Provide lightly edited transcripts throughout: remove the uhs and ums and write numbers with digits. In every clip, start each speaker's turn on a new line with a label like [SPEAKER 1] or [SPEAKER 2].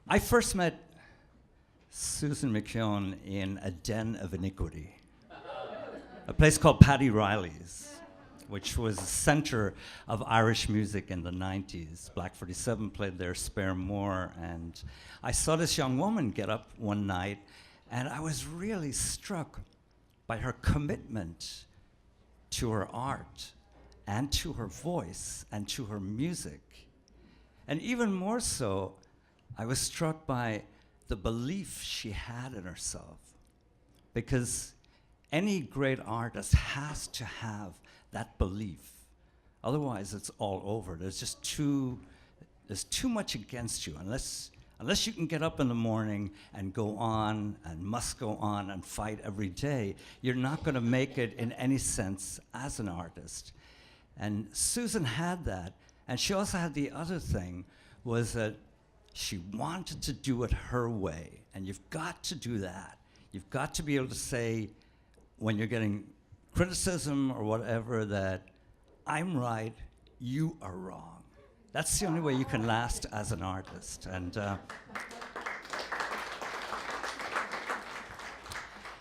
[SPEAKER 1] I first met Susan McKeown in a den of iniquity, a place called Paddy Riley's, which was the center of Irish music in the 90s. Black 47 played there, Spare More, and I saw this young woman get up one night, and I was really struck by her commitment to her art, and to her voice, and to her music. And even more so, I was struck by the belief she had in herself. Because any great artist has to have that belief. Otherwise, it's all over. There's too much against you. Unless you can get up in the morning and go on and must go on and fight every day, you're not going to make it in any sense as an artist. And Susan had that. And she also had the other thing, was that she wanted to do it her way. And you've got to do that. You've got to be able to say, when you're getting criticism or whatever, that I'm right, you are wrong. That's the only way you can last as an artist. And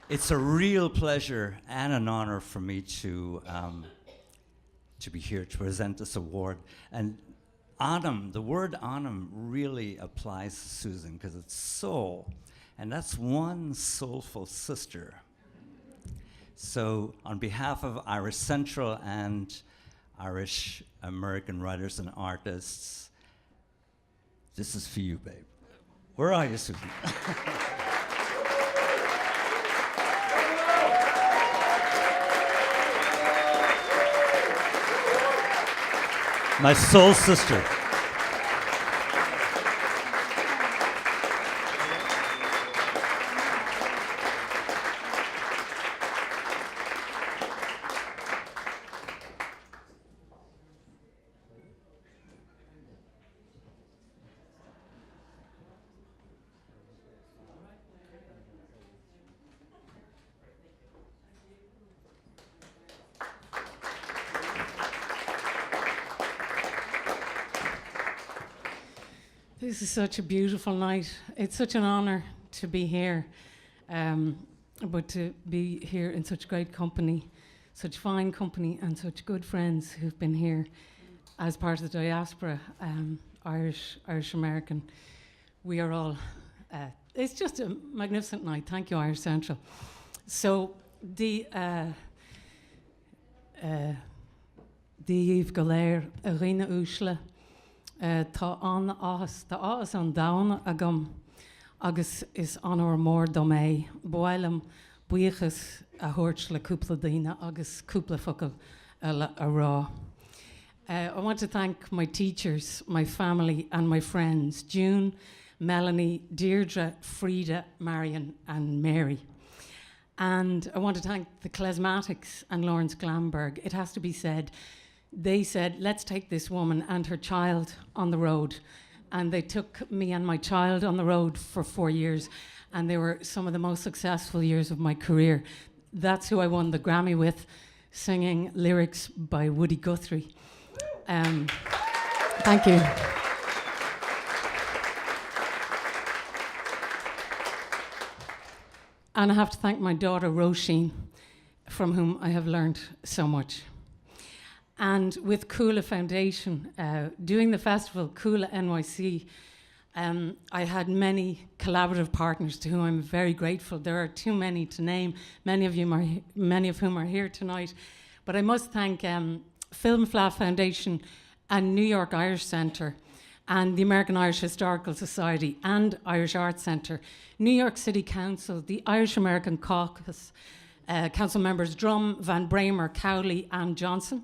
[SPEAKER 1] it's a real pleasure and an honor for me to be here to present this award. And Anam, the word Anam really applies to Susan because it's soul, and that's one soulful sister. So on behalf of Irish Central and Irish American writers and artists, this is for you, babe. Where are you, Susan? My soul sister.
[SPEAKER 2] This is such a beautiful night. It's such an honor to be here, but to be here in such great company, such fine company, and such good friends who've been here as part of the diaspora, Irish American. We are all, it's just a magnificent night. Thank you, Irish Central. So the Yves Golair, Arena Ushla, tá an áhas, tá áhas an dána agam, agus is an or mór do mé, bhailim buíochas a thuirt le cúpla daoine agus cúpla focail a rá. I want to thank my teachers, my family and my friends, June, Melanie, Deirdre, Frida, Marion and Mary. And I want to thank the Klezmatics and Lawrence Glamberg. It has to be said, they said, let's take this woman and her child on the road. And they took me and my child on the road for 4 years. And they were some of the most successful years of my career. That's who I won the Grammy with, singing lyrics by Woody Guthrie. Thank you. And I have to thank my daughter, Roisin, from whom I have learned so much. And with Cuala Foundation, doing the festival, CualaNYC, I had many collaborative partners to whom I'm very grateful. There are too many to name, many of whom are here tonight. But I must thank Film Foundation and New York Irish Centre and the American Irish Historical Society and Irish Arts Centre, New York City Council, the Irish American Caucus, Council members Drum, Van Bramer, Cowley and Johnson,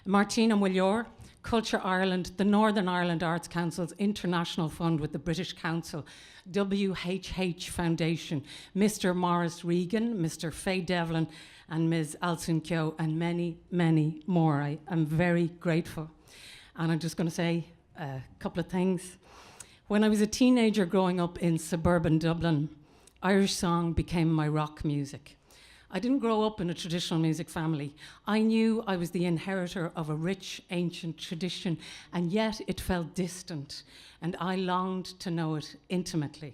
[SPEAKER 2] Martina Willior, Culture Ireland, the Northern Ireland Arts Council's International Fund with the British Council, WHH Foundation, Mr. Maurice Regan, Mr. Faye Devlin, and Ms. Alsun Kyo, and many, many more. I am very grateful. And I'm just going to say a couple of things. When I was a teenager growing up in suburban Dublin, Irish song became my rock music. I didn't grow up in a traditional music family. I knew I was the inheritor of a rich, ancient tradition, and yet it felt distant, and I longed to know it intimately.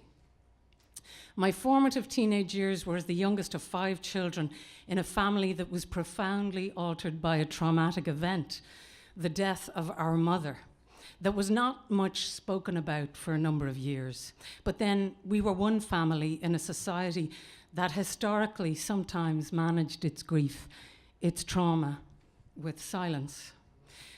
[SPEAKER 2] My formative teenage years were as the youngest of 5 children in a family that was profoundly altered by a traumatic event, the death of our mother, that was not much spoken about for a number of years. But then we were one family in a society that historically sometimes managed its grief, its trauma, with silence.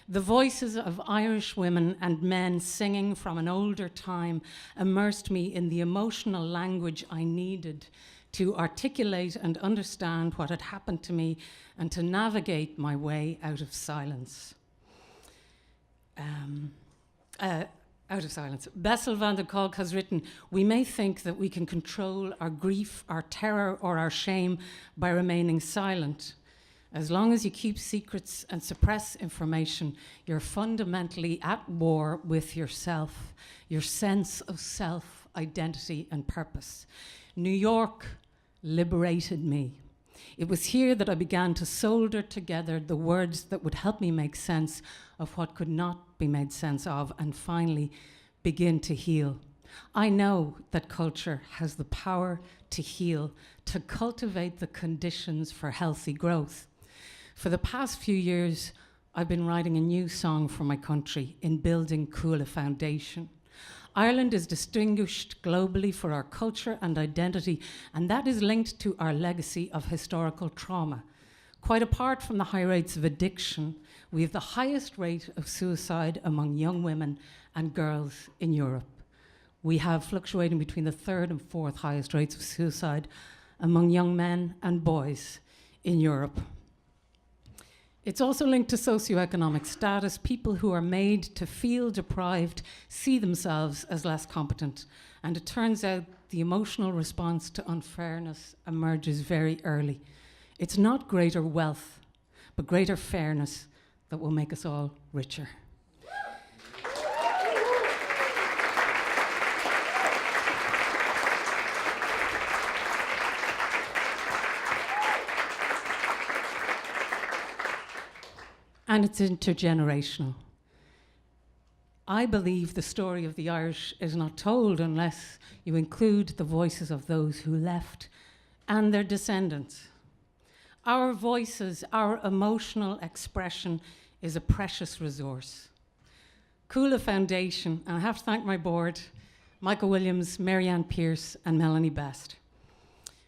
[SPEAKER 2] The voices of Irish women and men singing from an older time immersed me in the emotional language I needed to articulate and understand what had happened to me and to navigate my way out of silence. Bessel van der Kolk has written, "We may think that we can control our grief, our terror, or our shame by remaining silent. As long as you keep secrets and suppress information, you're fundamentally at war with yourself, your sense of self, identity, and purpose." New York liberated me. It was here that I began to solder together the words that would help me make sense of what could not be made sense of, and finally begin to heal. I know that culture has the power to heal, to cultivate the conditions for healthy growth. For the past few years, I've been writing a new song for my country in building Cuala Foundation. Ireland is distinguished globally for our culture and identity, and that is linked to our legacy of historical trauma. Quite apart from the high rates of addiction, we have the highest rate of suicide among young women and girls in Europe. We have fluctuating between the 3rd and 4th highest rates of suicide among young men and boys in Europe. It's also linked to socioeconomic status. People who are made to feel deprived see themselves as less competent. And it turns out the emotional response to unfairness emerges very early. It's not greater wealth, but greater fairness that will make us all richer. And it's intergenerational. I believe the story of the Irish is not told unless you include the voices of those who left and their descendants. Our voices, our emotional expression is a precious resource. Cuala Foundation, and I have to thank my board, Michael Williams, Marianne Pierce, and Melanie Best.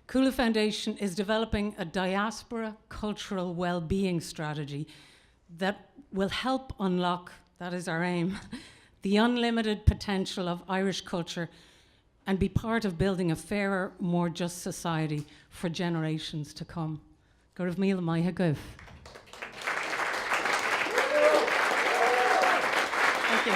[SPEAKER 2] Cuala Foundation is developing a diaspora cultural well-being strategy that will help unlock, that is our aim, the unlimited potential of Irish culture and be part of building a fairer, more just society for generations to come. Go raibh míle maithe agaibh. Thank you.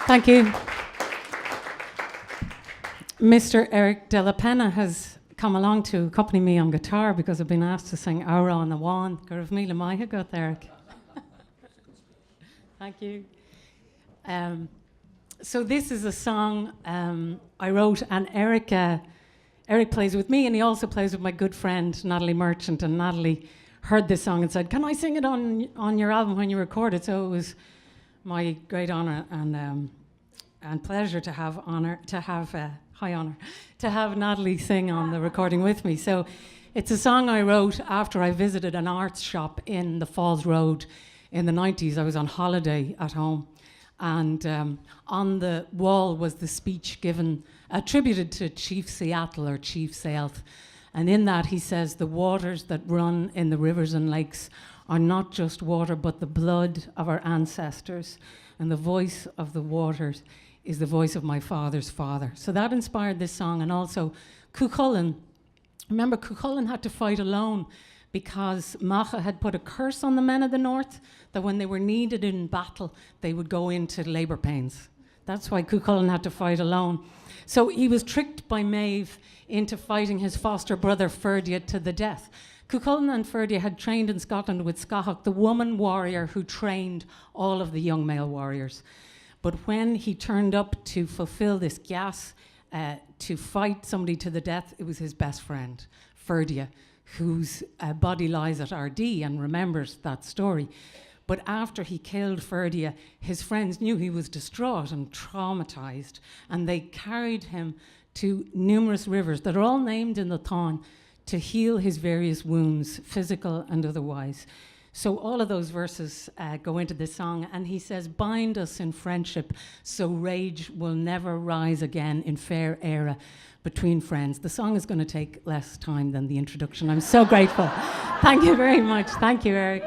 [SPEAKER 2] Thank you. Mr. Eric De La Pena has come along to accompany me on guitar because I've been asked to sing Aura on the Wand. Go raibh míle maithe agaibh, Eric. Thank you. So this is a song I wrote, and Eric plays with me, and he also plays with my good friend Natalie Merchant. And Natalie heard this song and said, "Can I sing it on your album when you record it?" So it was my great honor and pleasure to have high honor to have Natalie sing on the recording with me. So it's a song I wrote after I visited an arts shop in the Falls Road in the 90s. I was on holiday at home, and on the wall was the speech given, attributed to Chief Seattle or Chief Sealth. And in that he says, "The waters that run in the rivers and lakes are not just water, but the blood of our ancestors. And the voice of the waters is the voice of my father's father." So that inspired this song. And also Cuchulainn. Remember, Cuchulainn had to fight alone because Macha had put a curse on the men of the north that when they were needed in battle, they would go into labour pains. That's why Cuchulainn had to fight alone. So he was tricked by Maeve into fighting his foster brother Ferdia to the death. Cuchulainn and Ferdia had trained in Scotland with Scahach, the woman warrior who trained all of the young male warriors. But when he turned up to fulfill this gas, to fight somebody to the death, it was his best friend, Ferdia, whose body lies at Ardee and remembers that story. But after he killed Ferdia, his friends knew he was distraught and traumatized, and they carried him to numerous rivers that are all named in the Táin to heal his various wounds, physical and otherwise. So all of those verses go into this song, and he says, bind us in friendship so rage will never rise again in fair era between friends. The song is going to take less time than the introduction. I'm so grateful. Thank you very much. Thank you, Eric.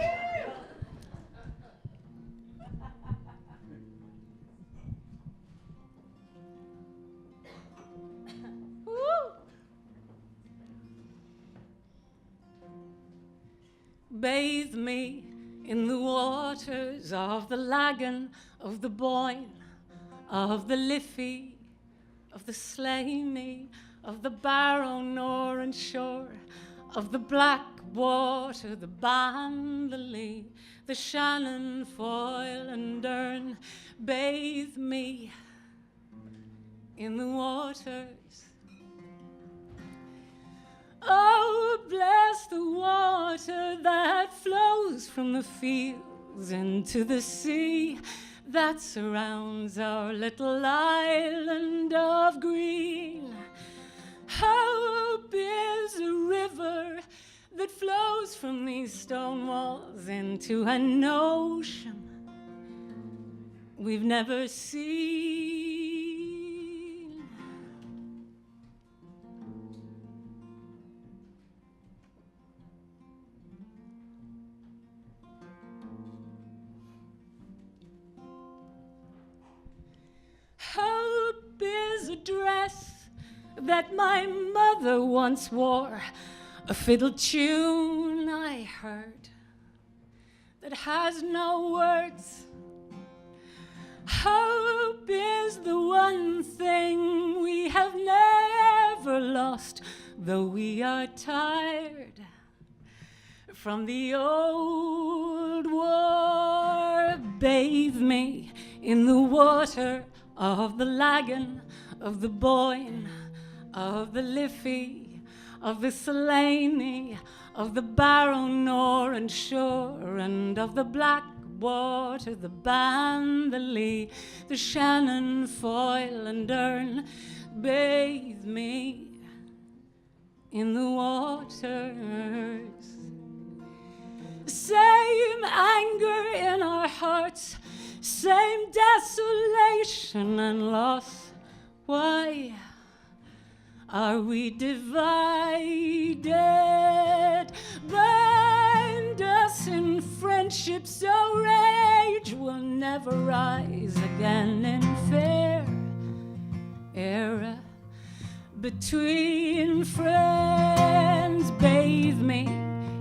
[SPEAKER 2] Bathe me in the waters of the Lagan, of the Boyne, of the Liffey, of the Slaney, of the Barrow Nor and Shore, of the Black Water, the Ban, the Lee, the Shannon, Foyle and Erne. Bathe me in the waters. Oh, bless the water that flows from the fields into the sea that surrounds our little island of green. Hope is a river that flows from these stone walls into an ocean we've never seen. Hope is a dress that my mother once wore, a fiddle tune I heard that has no words. Hope is the one thing we have never lost, though we are tired from the old war. Bathe me in the water of the Lagan, of the Boyne, of the Liffey, of the Slaney, of the Barrow Nor and Shore, and of the Black Water, the Ban, the Lee, the Shannon, Foyle and Erne. Bathe me in the waters. Same anger in our hearts, same desolation and loss. Why are we divided? Bind us in friendship so rage will never rise again in fair era between friends. Bathe me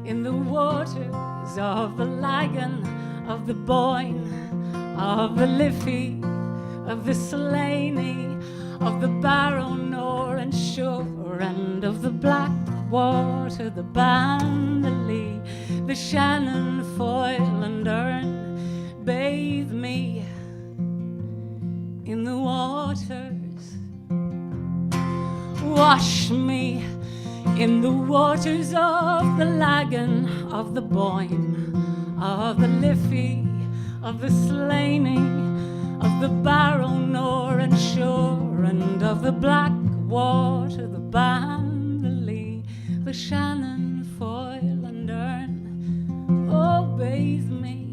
[SPEAKER 2] in the waters of the Lagan, of the Boyne, of the Liffey, of the Slaney, of the Barrow Nor and Shore, and of the Black Water, the Ban, the Lee, the Shannon, Foyle and Erne. Bathe me in the waters. Wash me in the waters of the Lagan, of the Boyne, of the Liffey, of the Slaney, of the Barrow Nor and Shore, and of the Black Water, the Ban, the Lee, the Shannon, Foyle and Erne. Oh, bathe me